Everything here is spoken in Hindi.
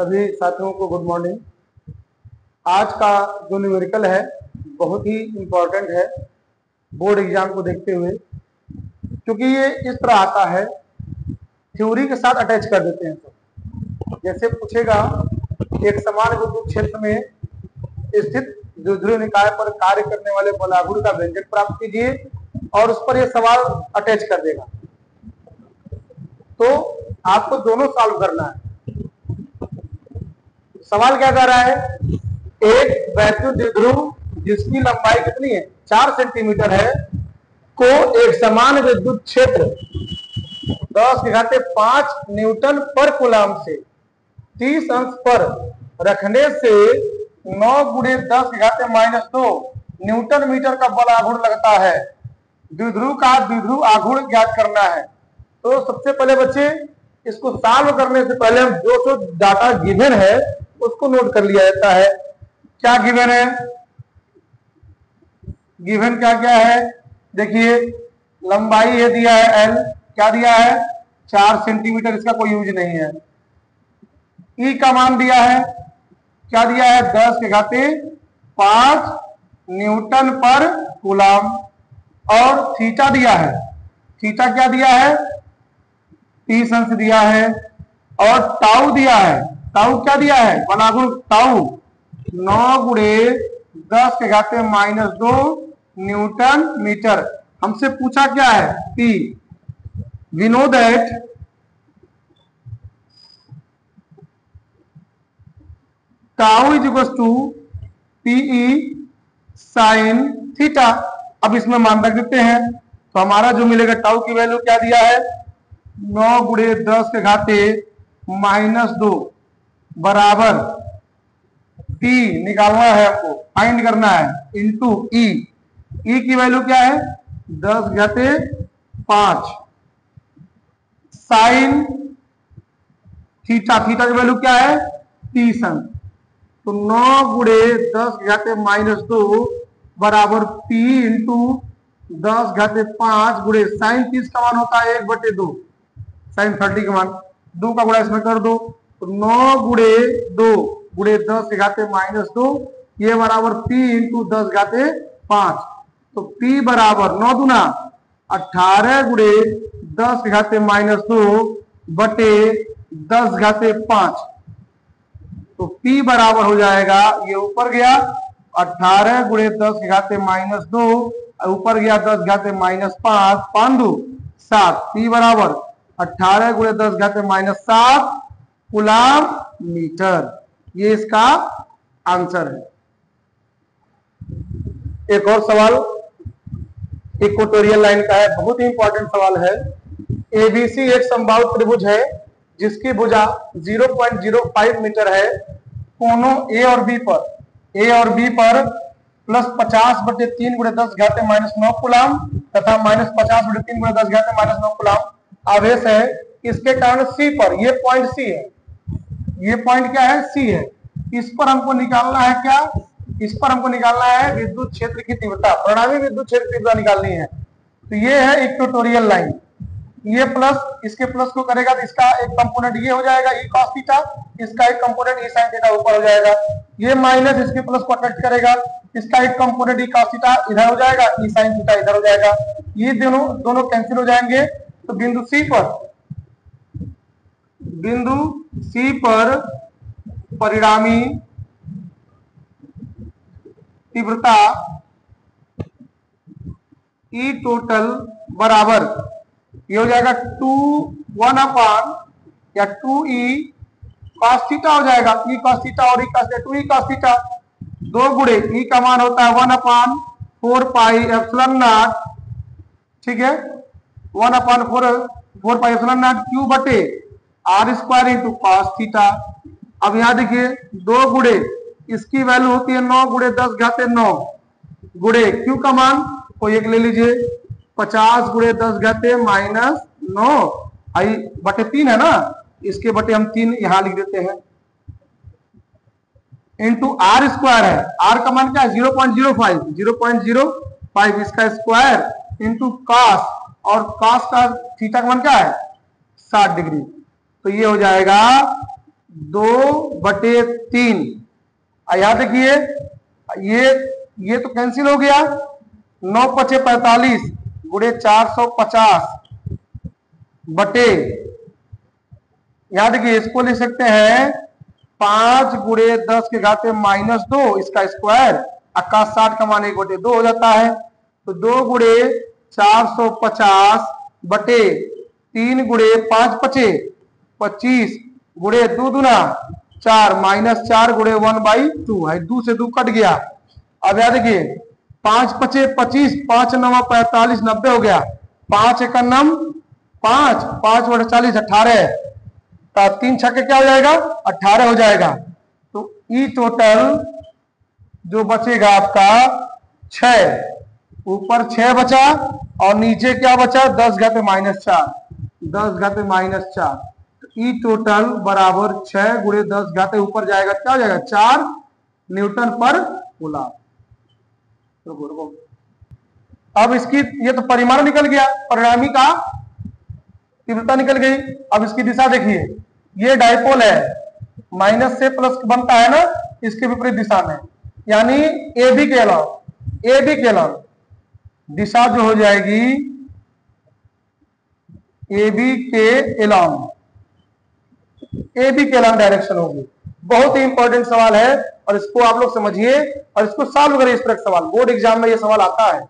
सभी साथियों को गुड मॉर्निंग। आज का जो न्यूमेरिकल है बहुत ही इम्पोर्टेंट है बोर्ड एग्जाम को देखते हुए, क्योंकि ये इस तरह आता है, थ्योरी के साथ अटैच कर देते हैं। तो जैसे पूछेगा एक समान विद्युत क्षेत्र में स्थित द्विध्रुव निकाय पर कार्य करने वाले बलागुण का व्यंजक प्राप्त कीजिए, और उस पर यह सवाल अटैच कर देगा। तो आपको दोनों सॉल्व करना है। सवाल क्या कर रहा है, एक वैद्युत द्विध्रुव जिसकी लंबाई कितनी है 4 सेंटीमीटर है को एक समान विद्युत क्षेत्र 10⁵ न्यूटन पर कूलम से 30 अंश पर रखने से 9 × 10⁻⁻2 न्यूटन मीटर का बल आघूर्ण लगता है। द्विध्रुव का द्विध्रुव आघूर्ण ज्ञात करना है। तो सबसे पहले बच्चे इसको सॉल्व करने से पहले हम जो डाटा गिवन है उसको नोट कर लिया जाता है। क्या गिवन है? गिवन क्या क्या है देखिए, लंबाई ये दिया है एल, क्या दिया है 4 सेंटीमीटर, इसका कोई यूज नहीं है। ई का मान दिया है, क्या दिया है 10⁵5 न्यूटन पर कूलम, और थीटा दिया है, थीटा क्या दिया है 30 अंश दिया है, और टाउ दिया है, टाउ क्या दिया है बलागुण टाउ 9 × 10⁻⁻2 न्यूटन मीटर। हमसे पूछा क्या है P. We know that tau is equal to pi sine theta. अब इसमें मान रख देते हैं, तो हमारा जो मिलेगा टाउ की वैल्यू क्या दिया है 9 × 10⁻⁻2 बराबर पी निकालना है, हमको फाइंड करना है, इंटू ई। ई की वैल्यू क्या है 10⁵5 साइन थीटा, थीटा की वैल्यू क्या है 30 अंश। तो 9 × 10⁻⁻2 बराबर पी इंटू 10⁵5 गुणे साइन 30 का मान होता है 1/2, साइन 30 का मान 2 का गुणा इसमें कर दो, तो 9 × 2 × 10⁻⁻2 ये बराबर पी इंटू 10⁵5। तो पी बराबर 9 दूना 18 × 10⁻⁻2 बटे 10⁵5। तो P बराबर हो जाएगा, ये ऊपर गया 18 × 10⁻⁻2, ऊपर गया 10⁻⁻5, 5 2 7, P बराबर 18 × 10⁻⁻7 कूलम मीटर। ये इसका आंसर है। एक और सवाल इक्वेटोरियल लाइन का है, बहुत ही इंपॉर्टेंट सवाल है। एबीसी एक समबाहु त्रिभुज है जिसकी भुजा 0.05 मीटर है। कोनों ए और बी पर +50/3 × 10⁻⁻9 कूलम तथा -50/3 × 10⁻⁻9 कूलम आवेश है। इसके कारण सी पर, ये पॉइंट सी है, ये पॉइंट क्या है सी है, इस पर हमको निकालना है क्या, इस पर हमको निकालना है विद्युत क्षेत्र की तीव्रता, परिणामी विद्युत क्षेत्र की तीव्रता निकालनी है। तो ये है इक्वेटोरियल लाइन, ये प्लस इसके प्लस को करेगा तो इसका एक कंपोनेंट ये हो जाएगा ई कॉस थीटा, इसका एक कंपोनेंट ई साइन थीटा ऊपर हो जाएगा। ये माइनस इसके प्लस को अट्रैक्ट करेगा, इसका एक कंपोनेंट ई कॉस थीटा इधर हो जाएगा, ई साइन थीटा इधर हो जाएगा। ये दोनों कैंसिल हो जाएंगे। तो बिंदु सी पर परिणामी तीव्रता ई टोटल बराबर ये हो जाएगा 2 cos थीटा हो जाएगा, ई cos थीटा और ई cos थीटा 2 ई cos थीटा 2 गुणे ई का मान होता है 1/4πε0, ठीक है 1/4πε0 क्यू बटे r² इंटू cos थीटा। अब यहां देखिए 2 गुणे इसकी वैल्यू होती है 9 × 10⁻9 गुणे क्यू का मान को एक ले लीजिए 50 × 10⁻⁻9 आई बटे 3 है ना, इसके बटे हम 3 यहां लिख देते हैं, इंटू r² है, r का मान क्या है 0.05 इसका स्क्वायर इंटू cos, और cos का थीटा का मान क्या है 60 डिग्री। तो ये हो जाएगा 2/3। याद रखिए ये तो कैंसिल हो गया, 9×5 = 45 गुणे 450 बटे, याद रखिए इसको लिख सकते हैं 5 × 10⁻², इसका स्क्वायर, 60 कमाने बटे 2 हो जाता है। तो 2 × 450 बटे 3 × 5 = 25 गुणे 2 दूना 4 -4 × 1/2 है, 2 से 2 कट गया। अब याद रखिए 5 × 25, 5 × 9 = 45, 90 हो गया। 5 × 1 = 5, 5/40 18, 3 छक्के क्या हो जाएगा 18 हो जाएगा। तो ई टोटल जो बचेगा आपका 6, ऊपर 6 बचा और नीचे क्या बचा 10⁻⁻4, 10⁻⁻4। तो ई टोटल बराबर 6 × 10⁻, ऊपर जाएगा क्या हो जाएगा 4 न्यूटन पर कूलम। अब इसकी ये तो परिमाण निकल गया, परिणामी का तीव्रता निकल गई। अब इसकी दिशा देखिए, ये डायपोल है, माइनस से प्लस बनता है ना, इसके विपरीत दिशा में, यानी ए बी के अलावा दिशा जो हो जाएगी ए बी के अलावा डायरेक्शन होगी। बहुत ही इंपॉर्टेंट सवाल है और इसको आप लोग समझिए और इसको सॉल्व करिए। इस तरह का सवाल बोर्ड एग्जाम में ये सवाल आता है।